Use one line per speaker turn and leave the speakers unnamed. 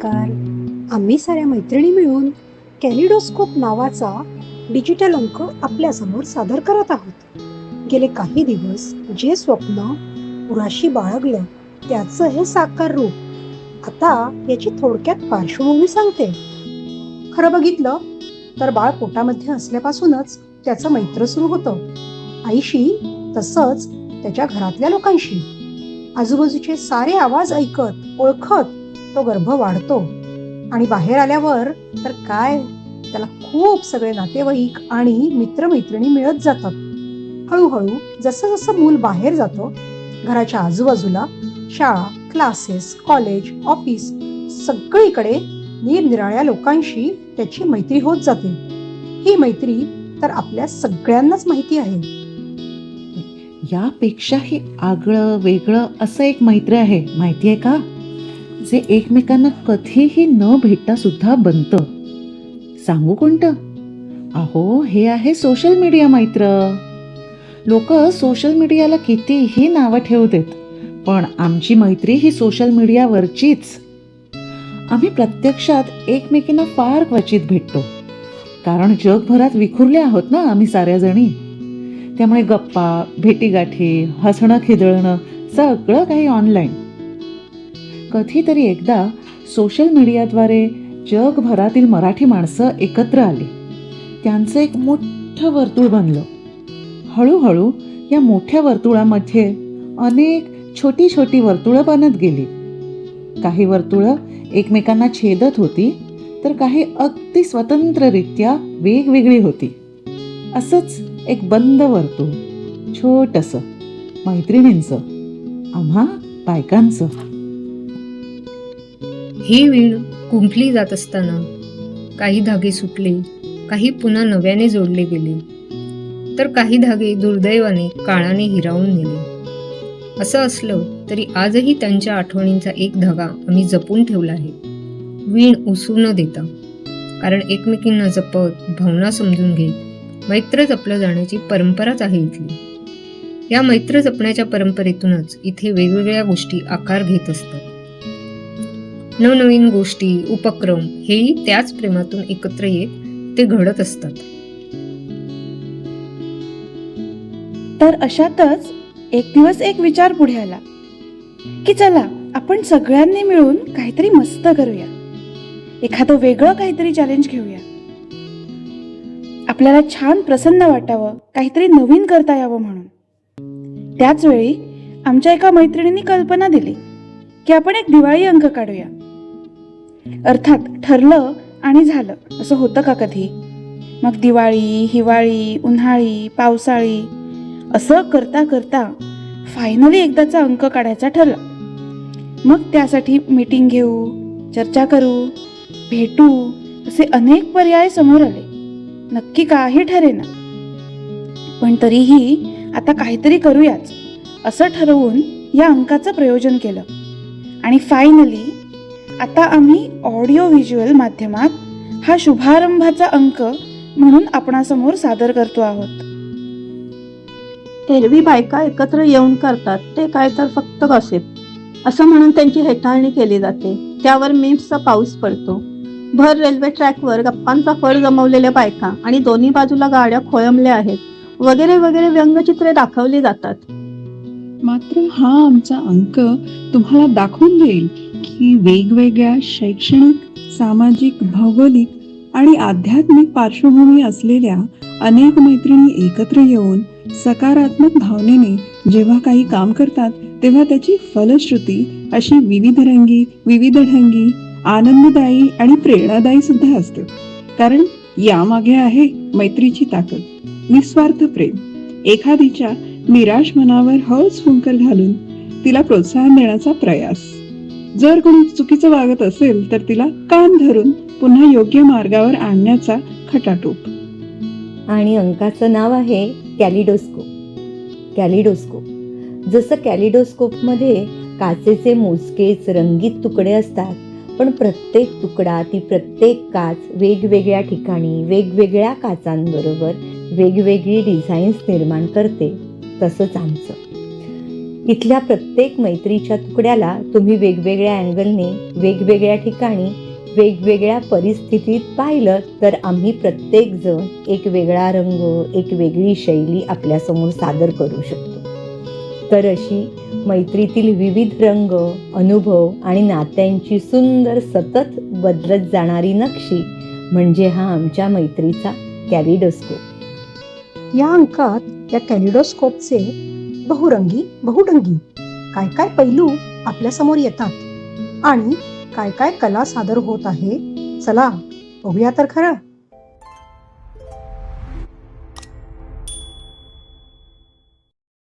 नमस्कार. आम्ही साऱ्या मैत्रिणी मिळून कॅलिडोस्कोप नावाचा डिजिटल अंक आपल्यासमोर सादर करत आहोत. गेले काही दिवस जे स्वप्न उराशी बाळगलं त्याचं हे साकार रूप. आता याची थोडक्यात पार्श्वभूमी सांगते. खरं बघितलं तर बाळ पोटामध्ये असल्यापासूनच त्याचं मैत्र सुरू होतं, आईशी तसंच त्याच्या घरातल्या लोकांशी. आजूबाजूचे सारे आवाज ऐकत ओळखत तो गर्भ वाढतो आणि बाहेर आल्यावर तर काय, त्याला खूप सगळे नातेवाईक आणि मित्रमैत्रिणी मिळत जातात. हळूहळू जसं जसं मूल बाहेर जातं, घराच्या आजूबाजूला शाळा, क्लासेस, कॉलेज, ऑफिस सगळीकडे निरनिराळ्या लोकांशी त्याची मैत्री होत जाते. ही मैत्री तर आपल्या सगळ्यांनाच माहिती आहे.
यापेक्षाही आगळं वेगळं असं एक मैत्री आहे, माहिती आहे का? जे एकमेकांना कधीही न भेटता सुद्धा बनतं. सांगू कोणतं? अहो, हे आहे सोशल मीडिया मैत्र. लोक सोशल मीडियाला कितीही नावं ठेवू देत, पण आमची मैत्री ही सोशल मीडियावरचीच. आम्ही प्रत्यक्षात एकमेकींना फार क्वचित भेटतो, कारण जगभरात विखुरले आहोत ना आम्ही साऱ्या जणी. त्यामुळे गप्पा, भेटीगाठी, हसणं खिदळणं सगळं काही ऑनलाईन. कधीतरी एकदा सोशल मीडियाद्वारे जगभरातील मराठी माणसं एकत्र आली. त्यांचं एक मोठं वर्तुळ बनलं. हळूहळू या मोठ्या वर्तुळामध्ये अनेक छोटी छोटी वर्तुळं बनत गेली. काही वर्तुळं एकमेकांना छेदत होती, तर काही अगदी स्वतंत्ररित्या वेगवेगळी होती. असंच एक बंद वर्तुळ, छोटंसं, मैत्रिणींचं, आम्हा बायकांचं.
ही वीण गुंफली जात असताना काही धागे सुटले, काही पुन्हा नव्याने जोडले गेले, तर काही धागे दुर्दैवाने काळाने हिरावून नेले. असं असलं तरी आजही त्यांच्या आठवणींचा एक धागा आम्ही जपून ठेवला आहे, वीण उसू न देता. कारण एकमेकींना जपत, भावना समजून घेत मैत्र जपलं जाण्याची परंपराच आहे इथली. या मैत्र जपण्याच्या परंपरेतूनच इथे वेगवेगळ्या गोष्टी आकार घेत असतात. नवनवीन गोष्टी, उपक्रम हेही त्याच प्रेमातून एकत्र येत ते घडत असतात.
तर अशातच एक दिवस एक विचार पुढे आला की चला आपण सगळ्यांनी मिळून काहीतरी मस्त करूया, एखादं वेगळं काहीतरी चॅलेंज घेऊया. आपल्याला छान प्रसन्न वाटावं, काहीतरी नवीन करता यावं म्हणून. त्याच वेळी आमच्या एका मैत्रिणींनी कल्पना दिली की आपण एक दिवाळी अंक काढूया. अर्थात ठरलं आणि झालं असं होतं का कधी? मग दिवाळी, हिवाळी, उन्हाळी, पावसाळी असं करता करता फायनली एकदाचा अंक काढायचा ठरला. मग त्यासाठी मीटिंग घेऊ, चर्चा करू, भेटू असे अनेक पर्याय समोर आले. नक्की काही ठरेना, पण तरीही आता काहीतरी करूयाच असं ठरवून या अंकाचं प्रयोजन केलं. आणि फायनली आता आम्ही ऑडिओ व्हिज्युअल माध्यमात हा शुभारंभाचा अंक म्हणून आपणासमोर सादर करतो आहोत.
एरवी बायका एकत्र येऊन करतात ते काय तर फक्त गॉसिप असं म्हणून त्यांची हेटाळणी केली जाते. त्यावर मीम्सचा पाऊस पडतो. भर रेल्वे ट्रॅकवर गप्पांचा फड जमवलेल्या बायका आणि दोन्ही बाजूला गाड्या खोळंबल्या आहेत वगैरे वगैरे व्यंगचित्रे दाखवली जातात.
मात्र हा आमचा अंक तुम्हाला दाखवून देईल की वेगवेगळ्या शैक्षणिक, सामाजिक, भौगोलिक आणि आध्यात्मिक पार्श्वभूमी असलेल्या अनेक मैत्रिणी एकत्र येऊन सकारात्मक भावनेने जेव्हा काही काम करतात तेव्हा त्याची फलश्रुती अशी विविधरंगी, विविधढंगी, आनंददायी आणि प्रेरणादायी सुद्धा असते. कारण यामागे आहे मैत्रीची ताकद, निस्वार्थ प्रेम, एखादीच्या निराश मनावर हळूच फुंकर घालून तिला प्रोत्साहन देण्याचा प्रयास. जर कोणी चुकीचं वागत असेल तर तिला कान धरून पुन्हा योग्य मार्गावर आणण्याचा खटाटोप.
आणि अंकाचं नाव आहे कॅलिडोस्कोप. कॅलिडोस्कोप जसं कॅलिडोस्कोपमध्ये काचेचे मोजकेच रंगीत तुकडे असतात, पण प्रत्येक तुकडा, ती प्रत्येक काच वेगवेगळ्या ठिकाणी वेगवेगळ्या काचांबरोबर वेगवेगळी डिझाईन्स निर्माण करते. तसंच आमचं इथल्या प्रत्येक मैत्रीच्या तुकड्याला तुम्ही वेगवेगळ्या अँगलने, वेगवेगळ्या ठिकाणी, वेगवेगळ्या परिस्थितीत पाहिलं तर आम्ही प्रत्येकजण एक वेगळा रंग, एक वेगळी शैली आपल्यासमोर सादर करू शकतो. तर अशी मैत्रीतील विविध रंग, अनुभव आणि नात्यांची सुंदर सतत बदलत जाणारी नक्षी म्हणजे हा आमच्या मैत्रीचा कॅलिडोस्कोप.
या अंकात या कॅलिडोस्कोपचे बहुरंगी बहुढंगी काय काय पैलू आपल्यासमोर येतात आणि काय काय कला सादर होत आहे. चला बघूया तर खरं.